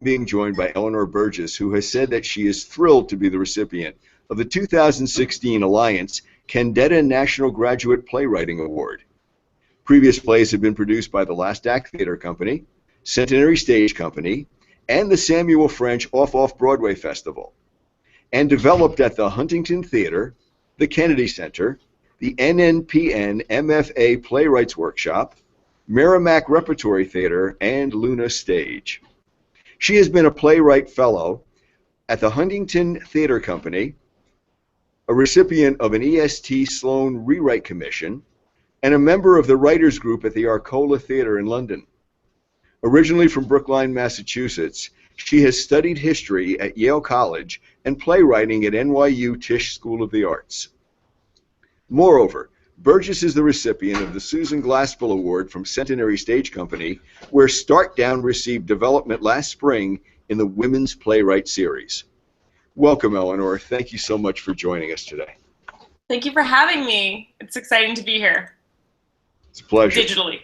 being joined by Eleanor Burgess, who has said that she is thrilled to be the recipient of the 2016 Alliance Candetta National Graduate Playwriting Award. Previous plays have been produced by the Last Act Theater Company, Centenary Stage Company, and the Samuel French Off-Broadway Festival, and developed at the Huntington Theater, the Kennedy Center, the NNPN MFA Playwrights Workshop, Merrimack Repertory Theater, and Luna Stage. She has been a Playwright Fellow at the Huntington Theater Company, a recipient of an EST Sloan Rewrite Commission, and a member of the writers group at the Arcola Theater in London. Originally from Brookline, Massachusetts, she has studied history at Yale College and playwriting at NYU Tisch School of the Arts. Moreover, Burgess is the recipient of the Susan Glaspell Award from Centenary Stage Company, where Start Down received development last spring in the Women's Playwright Series. Welcome, Eleanor. Thank you so much for joining us today. Thank you for having me. It's exciting to be here. It's a pleasure. Digitally.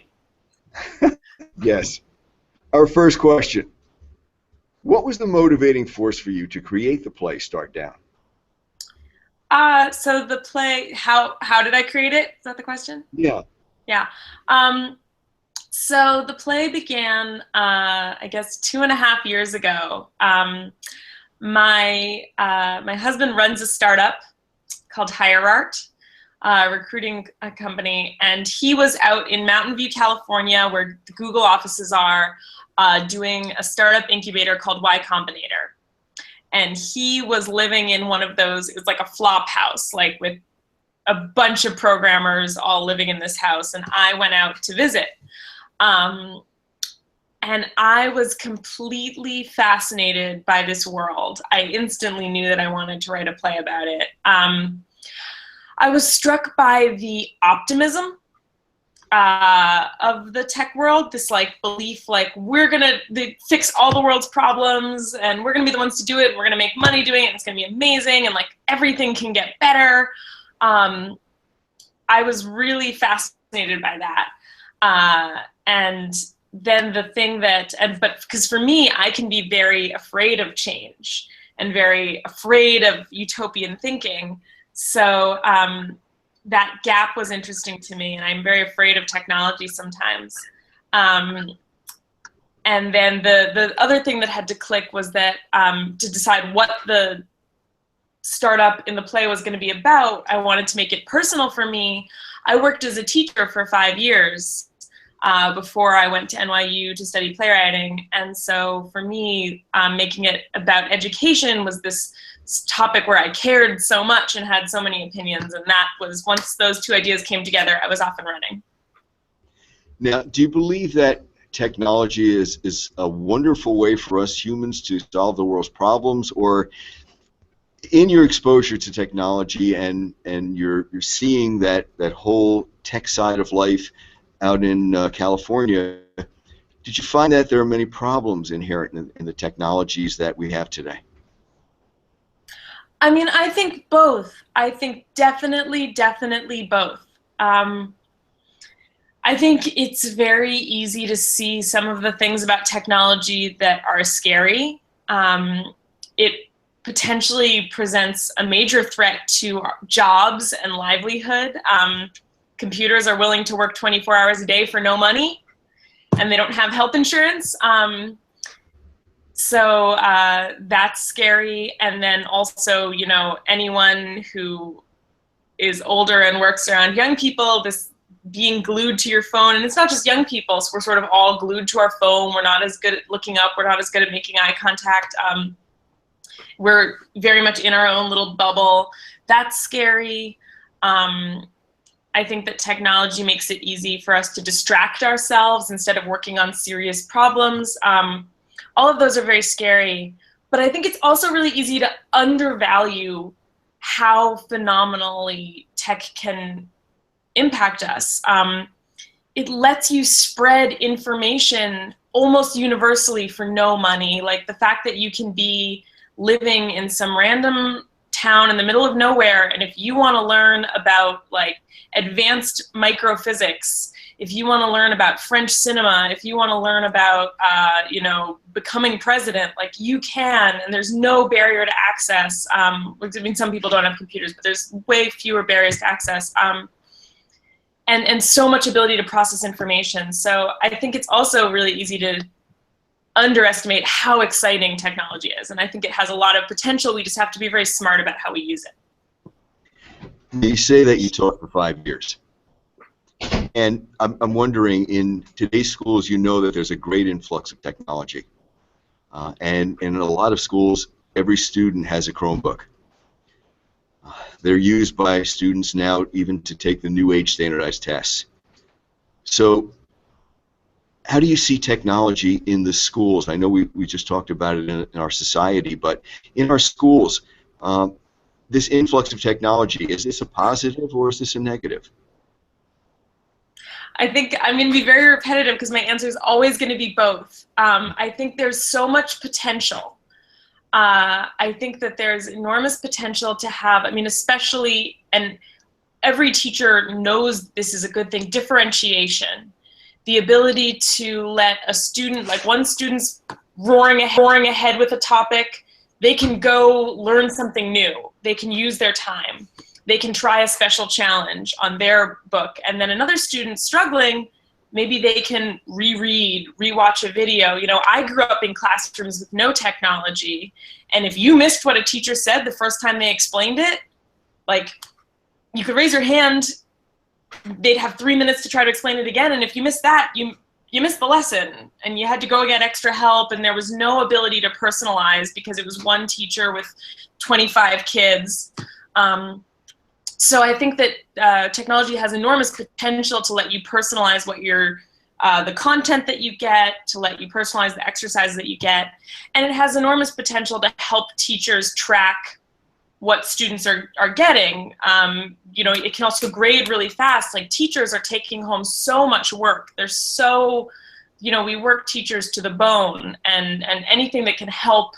Yes. Our first question. What was the motivating force for you to create the play Start Down? So the play, how did I create it? Is that the question? Yeah. Yeah. So the play began, I guess, 2.5 years ago. My husband runs a startup called HireArt, recruiting company, and he was out in Mountain View, California, where the Google offices are, doing a startup incubator called Y Combinator. And he was living in one of those, it was like a flop house, like with a bunch of programmers all living in this house. And I went out to visit. And I was completely fascinated by this world. I instantly knew that I wanted to write a play about it. I was struck by the optimism of the tech world, this like belief like we're gonna fix all the world's problems and we're gonna be the ones to do it and we're gonna make money doing it and it's gonna be amazing and like everything can get better. I was really fascinated by that. And then the thing that, but because for me, I can be very afraid of change and very afraid of utopian thinking. So that gap was interesting to me, and I'm very afraid of technology sometimes. And then the other thing that had to click was that to decide what the startup in the play was going to be about, I wanted to make it personal for me. I worked as a teacher for 5 years before I went to NYU to study playwriting. And so for me, making it about education was this topic where I cared so much and had so many opinions. And that was, once those two ideas came together, I was off and running. Now, do you believe that technology is a wonderful way for us humans to solve the world's problems, or in your exposure to technology and you're seeing that whole tech side of life out in California, did you find that there are many problems inherent in the technologies that we have today? I mean, I think both. I think definitely both. I think it's very easy to see some of the things about technology that are scary. It potentially presents a major threat to our jobs and livelihood. Computers are willing to work 24 hours a day for no money, and they don't have health insurance. So that's scary. And then also, you know, anyone who is older and works around young people, this being glued to your phone, and it's not just young people, so we're sort of all glued to our phone. We're not as good at looking up. We're not as good at making eye contact. We're very much in our own little bubble. That's scary. I think that technology makes it easy for us to distract ourselves instead of working on serious problems. All of those are very scary, but I think it's also really easy to undervalue how phenomenally tech can impact us. It lets you spread information almost universally for no money. Like the fact that you can be living in some random town in the middle of nowhere, and if you want to learn about like advanced microphysics, if you want to learn about French cinema, if you want to learn about, you know, becoming president, like you can, and there's no barrier to access. I mean, some people don't have computers, but there's way fewer barriers to access. And so much ability to process information. So I think it's also really easy to underestimate how exciting technology is. And I think it has a lot of potential. We just have to be very smart about how we use it. You say that you taught for 5 years. And I'm wondering, in today's schools, you know that there's a great influx of technology. And in a lot of schools, every student has a Chromebook. They're used by students now even to take the new age standardized tests. So how do you see technology in the schools? I know we just talked about it in our society, but in our schools, this influx of technology, is this a positive or is this a negative? I think I'm going to be very repetitive because my answer is always going to be both. I think there's so much potential. I think that there's enormous potential to have, I mean, especially, and every teacher knows this is a good thing, differentiation. The ability to let a student, like one student's roaring ahead with a topic, they can go learn something new. They can use their time. They can try a special challenge on their book. And then another student struggling, maybe they can reread, rewatch a video. You know, I grew up in classrooms with no technology, and if you missed what a teacher said the first time they explained it, like, you could raise your hand, they'd have 3 minutes to try to explain it again, and if you missed that, you missed the lesson, and you had to go get extra help, and there was no ability to personalize because it was one teacher with 25 kids. So I think that technology has enormous potential to let you personalize what the content that you get, to let you personalize the exercises that you get, and it has enormous potential to help teachers track what students are getting. You know, it can also grade really fast. Like, teachers are taking home so much work. They're so, you know, we work teachers to the bone, and anything that can help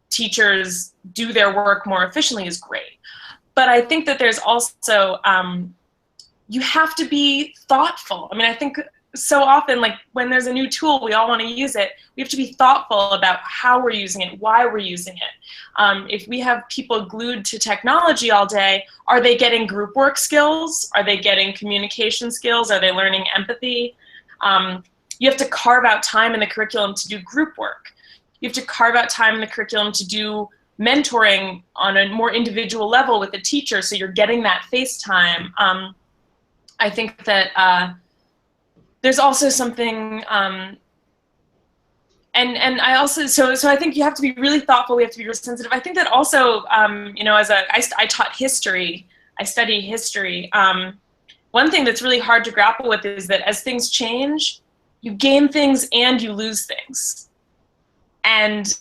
teachers do their work more efficiently is great. But I think that there's also, you have to be thoughtful. I mean, I think so often, like, when there's a new tool, we all want to use it. We have to be thoughtful about how we're using it, why we're using it. If we have people glued to technology all day, are they getting group work skills? Are they getting communication skills? Are they learning empathy? You have to carve out time in the curriculum to do group work. You have to carve out time in the curriculum to do mentoring on a more individual level with a teacher, so you're getting that face time. I think that there's also something, and I also, so I think you have to be really thoughtful, we have to be really sensitive. I think that also, you know, I taught history, I study history. One thing that's really hard to grapple with is that as things change, you gain things and you lose things. And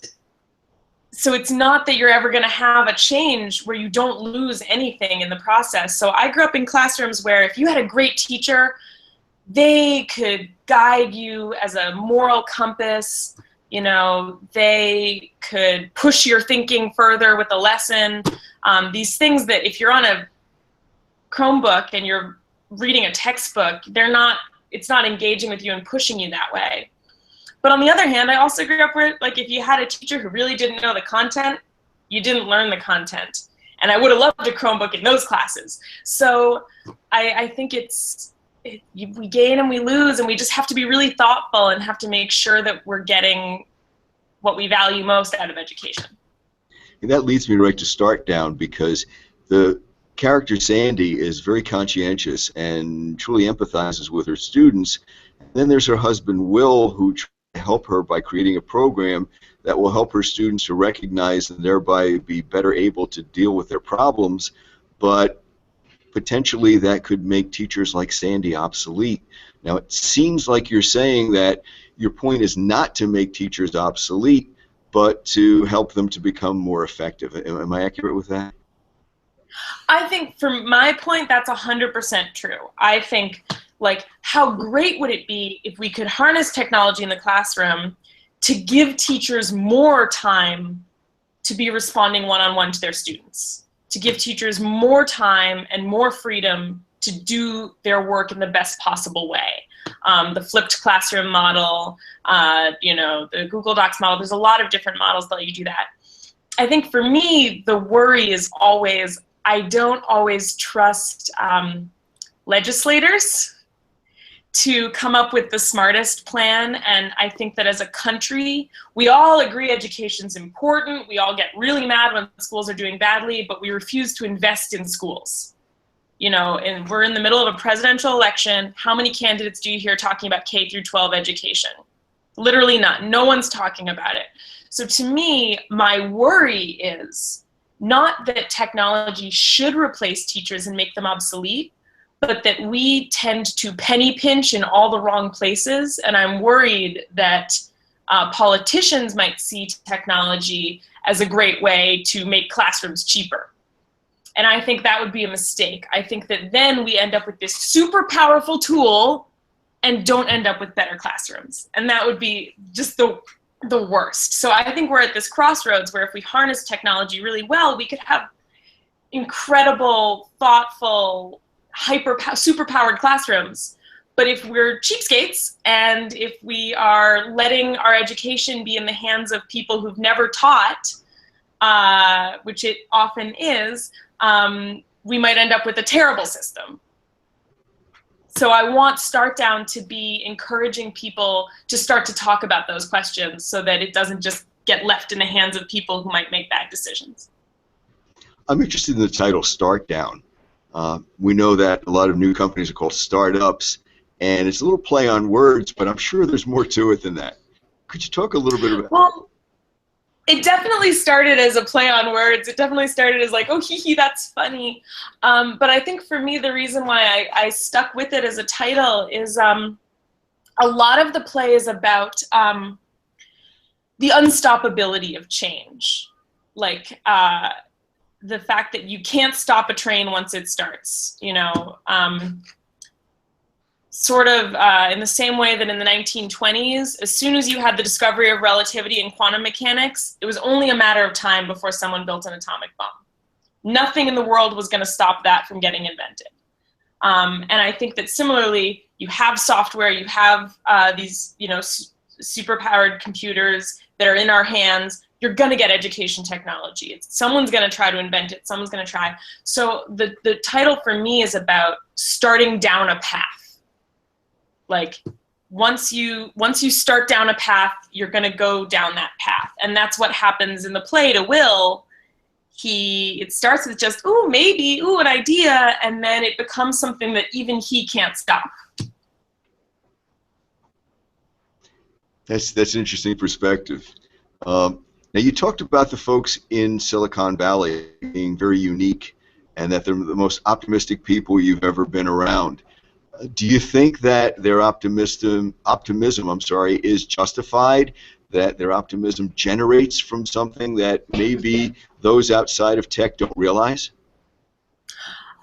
so it's not that you're ever going to have a change where you don't lose anything in the process. So I grew up in classrooms where if you had a great teacher, they could guide you as a moral compass. You know, they could push your thinking further with a lesson. These things that if you're on a Chromebook and you're reading a textbook, it's not engaging with you and pushing you that way. But on the other hand, I also grew up where, like, if you had a teacher who really didn't know the content, you didn't learn the content. And I would have loved a Chromebook in those classes. So I think we gain and we lose, and we just have to be really thoughtful and have to make sure that we're getting what we value most out of education. And that leads me right to Start Down, because the character Sandy is very conscientious and truly empathizes with her students. And then there's her husband, Will, who help her by creating a program that will help her students to recognize and thereby be better able to deal with their problems, but potentially that could make teachers like Sandy obsolete. Now, it seems like you're saying that your point is not to make teachers obsolete, but to help them to become more effective. Am I accurate with that? I think, from my point, that's 100% true. I think, like, how great would it be if we could harness technology in the classroom to give teachers more time to be responding one-on-one to their students, to give teachers more time and more freedom to do their work in the best possible way. The flipped classroom model, the Google Docs model, there's a lot of different models that let you do that. I think for me, the worry is always, I don't always trust legislators to come up with the smartest plan. And I think that as a country, we all agree education's important. We all get really mad when schools are doing badly, but we refuse to invest in schools. And we're in the middle of a presidential election. How many candidates do you hear talking about K through 12 education? Literally none. No one's talking about it. So to me, my worry is not that technology should replace teachers and make them obsolete, but that we tend to penny pinch in all the wrong places. And I'm worried that politicians might see technology as a great way to make classrooms cheaper. And I think that would be a mistake. I think that then we end up with this super powerful tool and don't end up with better classrooms. And that would be just the worst. So I think we're at this crossroads where if we harness technology really well, we could have incredible, thoughtful, super-powered classrooms. But if we're cheapskates and if we are letting our education be in the hands of people who've never taught, which it often is, we might end up with a terrible system. So I want Start Down to be encouraging people to start to talk about those questions so that it doesn't just get left in the hands of people who might make bad decisions. I'm interested in the title Start Down. We know that a lot of new companies are called startups, and it's a little play on words, but I'm sure there's more to it than that. Could you talk a little bit about that? It definitely started as a play on words. It definitely started as like, oh, hee hee, that's funny. But I think for me, the reason why I stuck with it as a title is a lot of the play is about the unstoppability of change. Like the fact that you can't stop a train once it starts, sort of in the same way that in the 1920s, as soon as you had the discovery of relativity and quantum mechanics, it was only a matter of time before someone built an atomic bomb. Nothing in the world was going to stop that from getting invented. And I think that similarly, you have software, you have these, super-powered computers that are in our hands. You're going to get education technology. Someone's going to try to invent it. Someone's going to try. So the title for me is about starting down a path. Like once you start down a path, you're going to go down that path. And that's what happens in the play to Will. It starts with just, ooh, maybe, ooh, an idea, and then it becomes something that even he can't stop. That's an interesting perspective. Now, you talked about the folks in Silicon Valley being very unique and that they're the most optimistic people you've ever been around. Do you think that their optimism, is justified, that their optimism generates from something that maybe those outside of tech don't realize?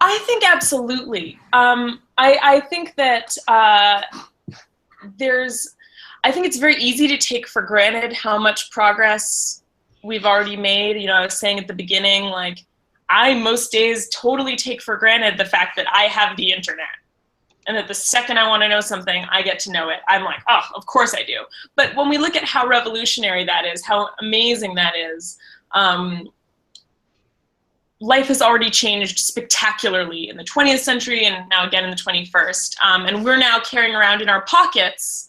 I think absolutely. I think that I think it's very easy to take for granted how much progress we've already made. I was saying at the beginning, like, I most days totally take for granted the fact that I have the internet. And that the second I want to know something, I get to know it. I'm like, oh, of course I do. But when we look at how revolutionary that is, how amazing that is, life has already changed spectacularly in the 20th century and now again in the 21st. And we're now carrying around in our pockets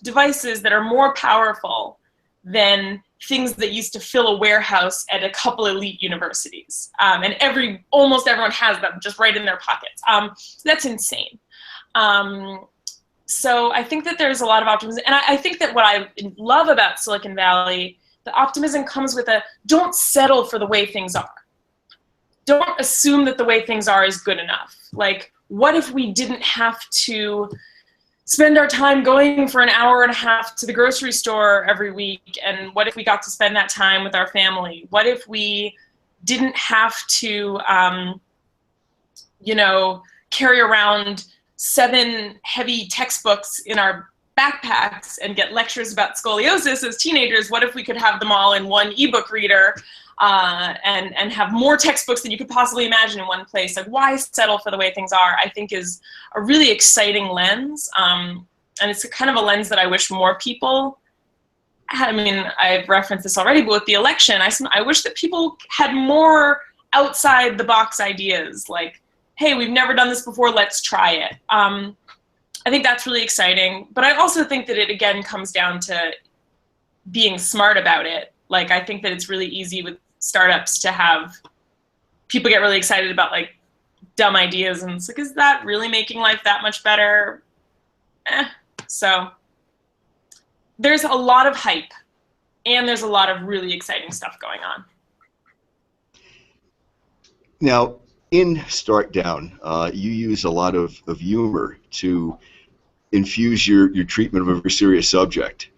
devices that are more powerful than things that used to fill a warehouse at a couple elite universities. And almost everyone has them just right in their pockets. So that's insane. So I think that there's a lot of optimism. And I think that what I love about Silicon Valley, the optimism comes with don't settle for the way things are. Don't assume that the way things are is good enough. Like, what if we didn't have to spend our time going for an hour and a half to the grocery store every week? And what if we got to spend that time with our family? What if we didn't have to, carry around 7 heavy textbooks in our backpacks and get lectures about scoliosis as teenagers, what if we could have them all in one ebook reader, and have more textbooks than you could possibly imagine in one place? Like, why settle for the way things are, I think is a really exciting lens. And it's kind of a lens that I wish more people had. I mean, I've referenced this already, but with the election, I wish that people had more outside the box ideas, like, hey, we've never done this before, let's try it. I think that's really exciting, but I also think that it again comes down to being smart about it. Like, I think that it's really easy with startups to have people get really excited about like dumb ideas, and it's like, is that really making life that much better? So there's a lot of hype, and there's a lot of really exciting stuff going on. Now, in Start Down, you use a lot of humor to infuse your treatment of a very serious subject.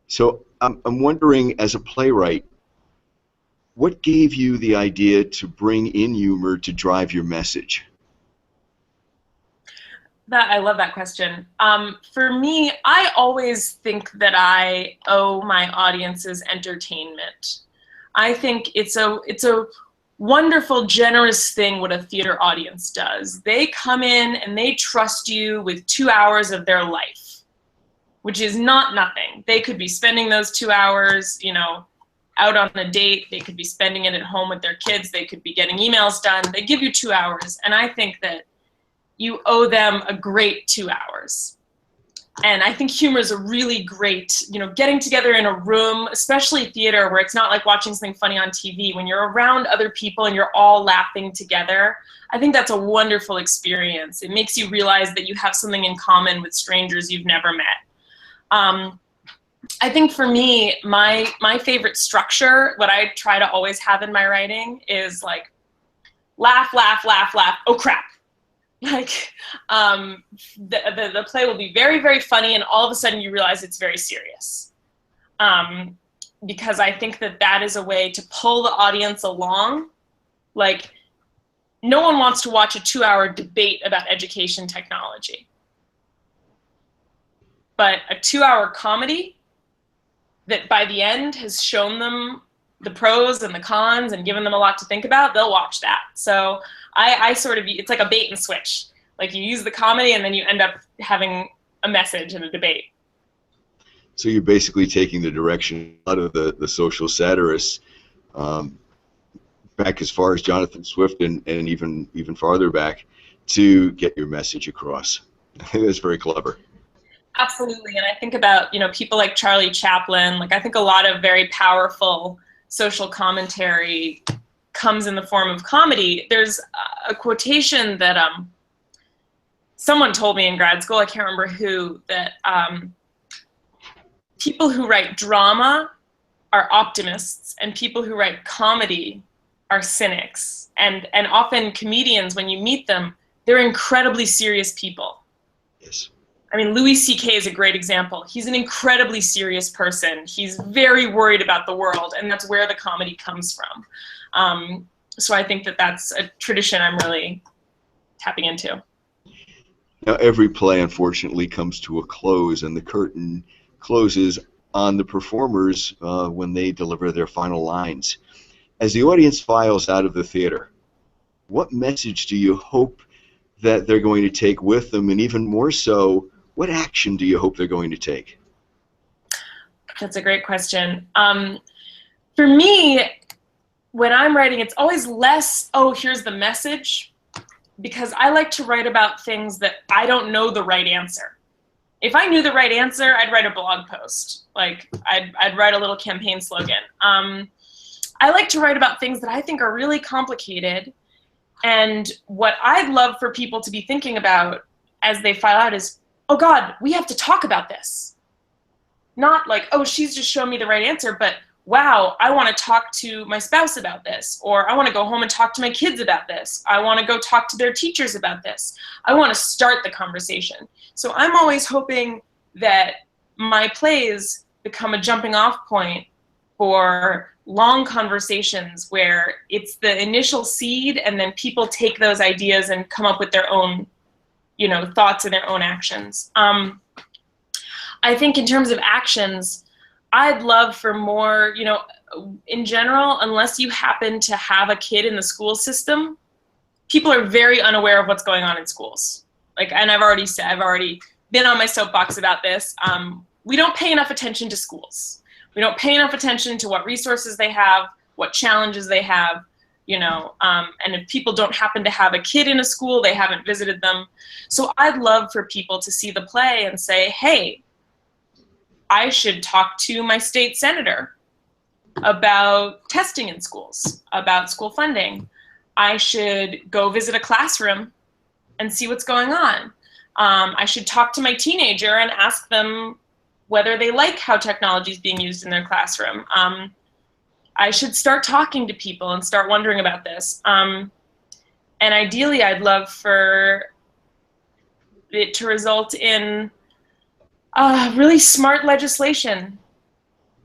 So I'm wondering, as a playwright, what gave you the idea to bring in humor to drive your message? I love that question. For me, I always think that I owe my audiences entertainment. I think it's a wonderful, generous thing what a theater audience does. They come in and they trust you with 2 hours of their life, which is not nothing. They could be spending those 2 hours, you know, out on a date. They could be spending it at home with their kids. They could be getting emails done. They give you 2 hours. And I think that you owe them a great 2 hours. And I think humor is a really great, you know, getting together in a room, especially theater, where it's not like watching something funny on TV. When you're around other people and you're all laughing together, I think that's a wonderful experience. It makes you realize that you have something in common with strangers you've never met. I think for me, my favorite structure, what I try to always have in my writing, is like laugh, laugh, laugh, laugh, oh crap. Like, the play will be very, very funny, and all of a sudden you realize it's very serious. Because I think that that is a way to pull the audience along. Like, no one wants to watch a 2-hour debate about education technology. But a 2-hour comedy that by the end has shown them the pros and the cons and given them a lot to think about, they'll watch that. So I sort of, it's like a bait and switch. Like, you use the comedy and then you end up having a message and a debate. So you're basically taking the direction out of the social satirists, back as far as Jonathan Swift and even farther back, to get your message across. I think that's very clever. Absolutely. And I think about, you know, people like Charlie Chaplin. Like, I think a lot of very powerful social commentary comes in the form of comedy. There's a quotation that someone told me in grad school, I can't remember who, that people who write drama are optimists and people who write comedy are cynics. And often comedians, when you meet them, they're incredibly serious people. Yes. I mean, Louis C.K. is a great example. He's an incredibly serious person. He's very worried about the world, and that's where the comedy comes from. So I think that that's a tradition I'm really tapping into. Now, every play, unfortunately, comes to a close, and the curtain closes on the performers when they deliver their final lines. As the audience files out of the theater, what message do you hope that they're going to take with them, and even more so, what action do you hope they're going to take? That's a great question. For me, when I'm writing, it's always less, oh, here's the message, because I like to write about things that I don't know the right answer. If I knew the right answer, I'd write a blog post. Like, I'd write a little campaign slogan. I like to write about things that I think are really complicated, and what I'd love for people to be thinking about as they file out is, oh God, we have to talk about this. Not like, oh, she's just shown me the right answer, but wow, I want to talk to my spouse about this, or I want to go home and talk to my kids about this. I want to go talk to their teachers about this. I want to start the conversation. So I'm always hoping that my plays become a jumping off point for long conversations where it's the initial seed and then people take those ideas and come up with their own, you know, thoughts and their own actions. I think in terms of actions, I'd love for more, you know, in general, unless you happen to have a kid in the school system, people are very unaware of what's going on in schools. Like, and I've already been on my soapbox about this. We don't pay enough attention to schools. We don't pay enough attention to what resources they have, what challenges they have, you know, and if people don't happen to have a kid in a school, they haven't visited them. So I'd love for people to see the play and say, hey, I should talk to my state senator about testing in schools, about school funding. I should go visit a classroom and see what's going on. I should talk to my teenager and ask them whether they like how technology is being used in their classroom. I should start talking to people and start wondering about this. And ideally, I'd love for it to result in really smart legislation,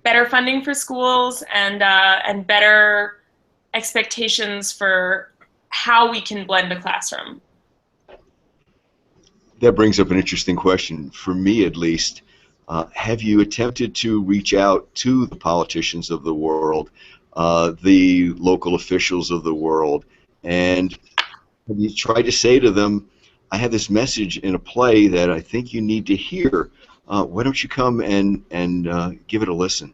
better funding for schools, and better expectations for how we can blend a classroom. That brings up an interesting question, for me at least. Have you attempted to reach out to the politicians of the world, the local officials of the world, and have you tried to say to them, I have this message in a play that I think you need to hear. Why don't you come and give it a listen?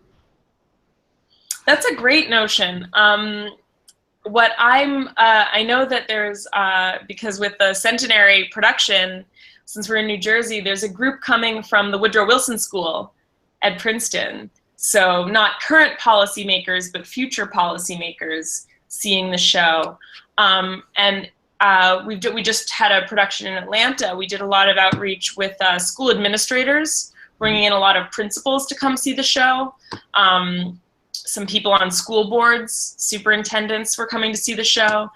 That's a great notion. I know that there's, because with the Centenary production, since we're in New Jersey, there's a group coming from the Woodrow Wilson School at Princeton. So not current policymakers, but future policymakers seeing the show. We just had a production in Atlanta. We did a lot of outreach with school administrators, bringing in a lot of principals to come see the show. Some people on school boards, superintendents were coming to see the show.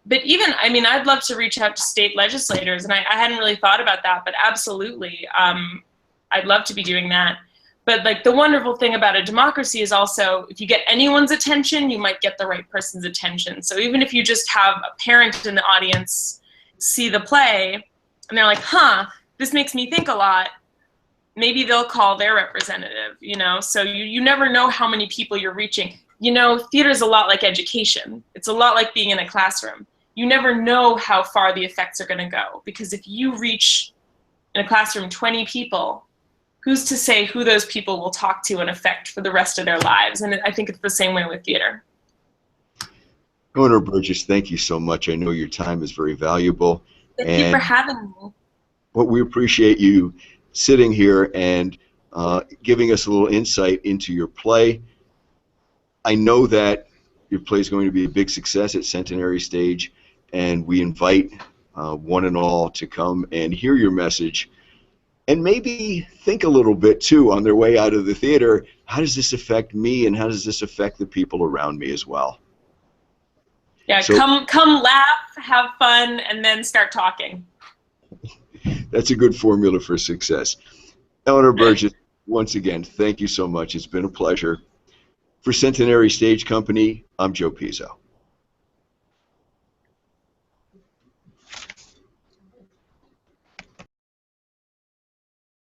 But even, I mean, I'd love to reach out to state legislators, and I hadn't really thought about that, but absolutely, I'd love to be doing that. But like the wonderful thing about a democracy is also, if you get anyone's attention, you might get the right person's attention. So even if you just have a parent in the audience see the play, and they're like, huh, this makes me think a lot, maybe they'll call their representative, you know? So you never know how many people you're reaching. You know, theater is a lot like education. It's a lot like being in a classroom. You never know how far the effects are gonna go, because if you reach, in a classroom, 20 people, who's to say who those people will talk to and affect for the rest of their lives? And I think it's the same way with theater. Eleanor Burgess, thank you so much. I know your time is very valuable. Thank you for having me. Well, we appreciate you sitting here and giving us a little insight into your play. I know that your play is going to be a big success at Centenary Stage, and we invite one and all to come and hear your message and maybe think a little bit too on their way out of the theater, how does this affect me and how does this affect the people around me as well? Yeah, so, come laugh, have fun, and then start talking. That's a good formula for success. Eleanor Burgess, once again, thank you so much. It's been a pleasure. For Centenary Stage Company, I'm Joe Pizzo.